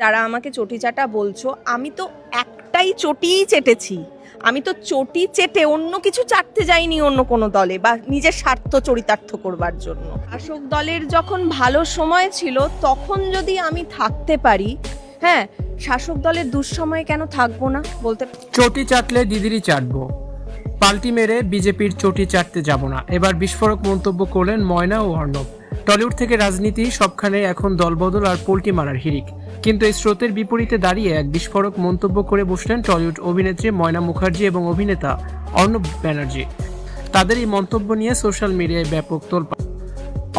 যারা আমাকে চটি চাটা বলছো, আমি তো একটাই চটিই চেটেছি। আমি তো চটি চেটে অন্য কিছু চাটতে যাইনি অন্য কোনো দলে বা নিজের স্বার্থ চরিতার্থ করবার জন্য। শাসক দলের যখন ভালো সময় ছিল তখন যদি আমি থাকতে পারি, হ্যাঁ, শাসক দলের দুঃসময়ে কেন থাকবো না বলতে। চটি চাটলে দিদিরই চাটবো, পাল্টি মেরে বিজেপির চটি চাটতে যাব না, এবার বিস্ফোরক মন্তব্য করলেন ময়না ও অর্ণব। টলিউড থেকে রাজনীতি সবখানে এখন দলবদল আর পোল্টি মারার হিড়িক, কিন্তু এই স্রোতের বিপরীতে দাঁড়িয়ে এক বিস্ফোরক মন্তব্য করে বসলেন টলিউড অভিনেত্রী ময়না মুখার্জি এবং অভিনেতা অর্ণব ব্যানার্জি। তাদের এই মন্তব্য নিয়ে সোশ্যাল মিডিয়ায় ব্যাপক তোলপাড়।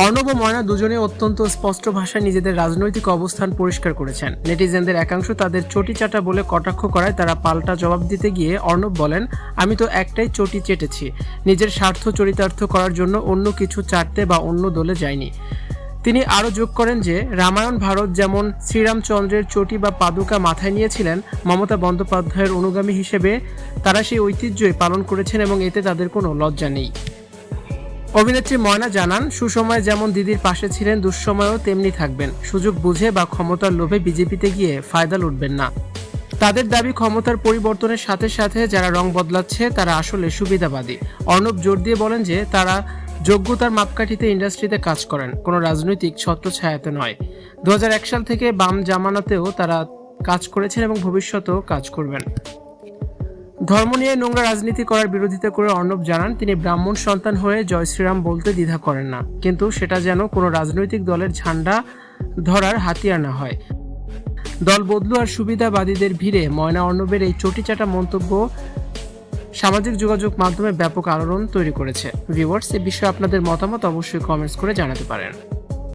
অর্ণব ও ময়না দুজনে অত্যন্ত স্পষ্ট ভাষায় নিজেদের রাজনৈতিক অবস্থান পরিষ্কার করেছেন। নেটিজেনদের একাংশ তাদের চটি চাটা বলে কটাক্ষ করায় তারা পাল্টা জবাব দিতে গিয়ে অর্ণব বলেন, আমি তো একটাই চটি চেটেছি, নিজের স্বার্থ চরিতার্থ করার জন্য অন্য কিছু চাটতে বা অন্য দলে যায়নি। তিনি আরও যোগ করেন যে রামায়ণ ভারত যেমন শ্রীরামচন্দ্রের চটি বা পাদুকা মাথায় নিয়েছিলেন, মমতা বন্দ্যোপাধ্যায়ের অনুগামী হিসেবে তারা সেই ঐতিহ্যই পালন করেছেন এবং এতে তাদের কোনো লজ্জা নেই। অভিনেত্রী ময়না জানান, সুসময়ে যেমন দিদির পাশে ছিলেন, দুঃসময়েও তেমনি থাকবেন। সুযোগ বুঝে বা ক্ষমতার লোভে বিজেপিতে গিয়ে ফায়দা লুটবেন না। তাদের দাবি, ক্ষমতার পরিবর্তনের সাথে সাথে যারা রং বদলাচ্ছে তারা আসলে সুবিধাবাদী। অর্ণব জোর দিয়ে বলেন যে তারা যোগ্যতার মাপকাঠিতে ইন্ডাস্ট্রিতে কাজ করেন, কোনো রাজনৈতিক ছত্রছায়াতে নয়। 2001 সাল থেকে বাম জামানাতেও তারা কাজ করেছেন এবং ভবিষ্যতেও কাজ করবেন। ধর্ম নিয়ে নোংরা রাজনীতি করার বিরোধিতা করে অর্ণব জানান, তিনি ব্রাহ্মণ সন্তান হয়ে জয় শ্রীরাম বলতে দ্বিধা করেন না, কিন্তু সেটা যেন কোনো রাজনৈতিক দলের ঝান্ডা ধরার হাতিয়ার না হয়। দল বদলু আর সুবিধাবাদীদের ভিড়ে ময়না অর্ণবের এই চটিচাটা মন্তব্য সামাজিক যোগাযোগ মাধ্যমে ব্যাপক আলোড়ন তৈরি করেছে। ভিউয়ার্স, এ বিষয়ে আপনাদের মতামত অবশ্যই কমেন্টস করে জানাতে পারেন।